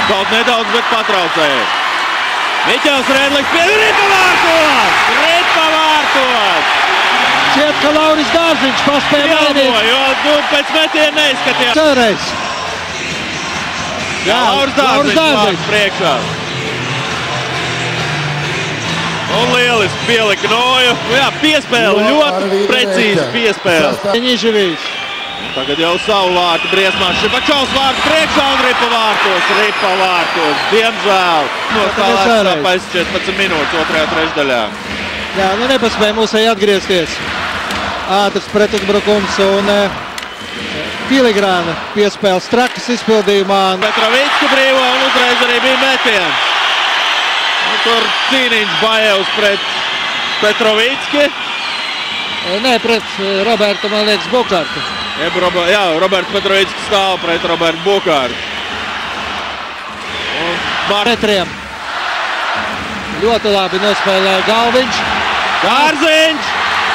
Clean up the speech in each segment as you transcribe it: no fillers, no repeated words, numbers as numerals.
Kaut nedaudz, bet patraucēja. Miķels Rēdlis pie Ripa vārtos! Ripa vārtos! Šķiet, ka Lauris Dārziņš paspēja mainīt. Jo pēc metiena neizskatījās. Cēreiz. Jā, Lauris Dārziņš priekšā. Un lieliski pielika Noju. Jā, piespēle, ļoti precīzi piespēle. Niževijs. Tagad jau savu vārtu briesmās. Šipačovs vārtu priekšā un Ripa vārtos. Ripa vārtos. Diemžēl. Nospēlēts pēc 14 minūtes otrajā trešdaļā. Jā, nu nepaspēja mūsēji atgriezties. Ātrs pretuzbrukums un filigrāna piespēle Strakas izpildījumā. Petrovicki brīvo un uzreiz arī bija metiens. Tur cīniņš Bajevs pret Petrovicki. Nē, pret Robertu, man liekas, Bukārtu. Jā, Roberts Petrovicki stāv pret Robertu Bukārtu. Metriem. Ļoti labi nospēlēja Galviņš. Dārziņš!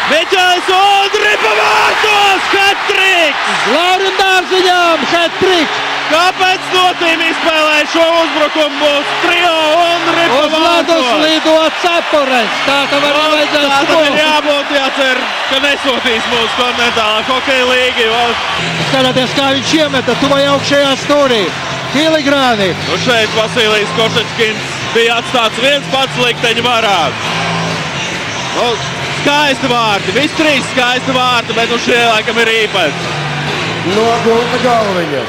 Miķels un Ripa vārtos! Hat-triks! Laurim Dārziņām hat-triks! Kāpēc notīm izspēlēja šo uzbrukumu mūsu trio un Ripa vārtos? Uz ledus lido Cepures. Tā tam arī vajadzētu spēlēt. Tā tam ir jābūt, jācer, ka nesotīs mūsu kontinentālā hokeja līga. Skatāties, kā viņš iemeta tuvai augšējā stūrī. Filigrāni. Nu šeit Vasilijs Košečkins bija atstāts viens pats likteņa varā. Skaisti vārti, visi trīs skaisti vārti, bet nu šie laikam ir īpaši. No Gunta Galviņa,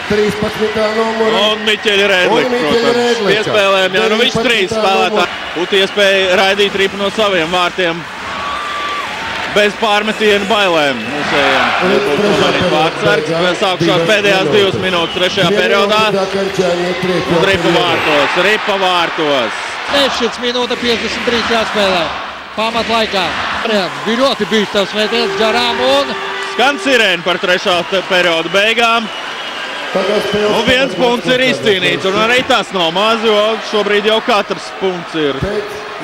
13. numura. Un Miķeļa Rēdlika, protams. Piespēlēm, jā, nu visi trīs spēlētāji. Būtu iespēja raidīt Ripu no saviem vārtiem. Bez pārmetienu bailēm. Nebūtu pamanīt vārtsargs. Sākušās pēdējās 2 minūtes trešajā periodā. Un Ripa vārtos, Ripa vārtos. Nešķits minūte 53 jāspēlē. Pamat laikā. Bija ļoti bīstams metiens garām un... Skan sirēni par trešā perioda beigām. Un 1 punkts ir izcīnīts. Un arī tas nav maz, jo šobrīd jau katrs punkts ir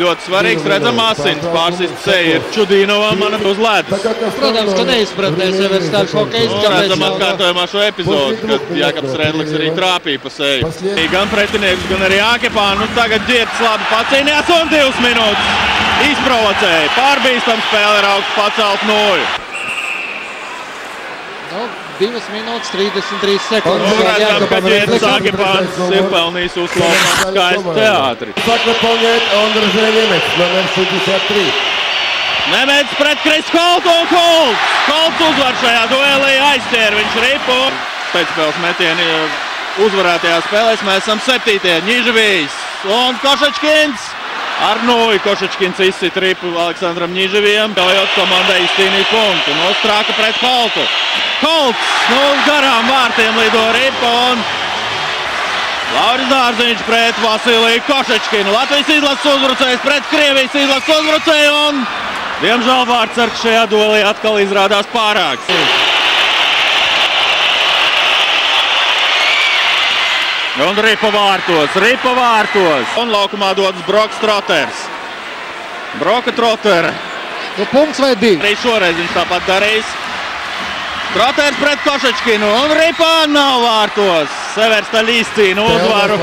ļoti svarīgs. Redzam, asins pārsist seja ir Čudīnovam man uz ledus. Protams, ka neizpratnē sevi tāds hokejists. Redzam atkārtojumā šo epizodu, kad Jākaps Rēdliks arī trāpīja pa seju. Gan pretinieks, gan arī Ākepā. Nu tagad Ģirds labi pacīnījās un 2 minūtes izprovocēja. Pārbīstam spēle ir augstu pacelt Noju. 2 minūtes 33 sekundes. Un redzam, ka Ģirds Ākepāns ir pelnījis uzslavu skaistu teātri. Nemets pret Kris Holtu un Holts. Holts uzvar šajā duelī, aizķēra viņš Ripu. Pēcspēles metieni uzvarētajā spēlēs mēs esam 7. Niževijs un Košečkins. Ar Noju Košečkins izsit Ripu Aleksandram Niževijam, ļaujot komandai izcīnīt punktu. Nostrāka pret Holtu. Holts, nu garām vārtiem lido Ripa un Lauris Dārziņš pret Vasiliju Košečkinu. Latvijas izlases uzbrucējs pret Krievijas izlases uzbrucēju un, diemžēl, vārtsargs šajā duelī atkal izrādās pārāks. Un Ripa vārtos, Ripa vārtos. Un laukumā dodas Broks Troters. Broka Trotera. Nu punkts vai 2? Arī šoreiz viņš tāpat darīs. Troters pret Košečkinu un Ripa nav vārtos. Severs taļ izcīna uzvaru.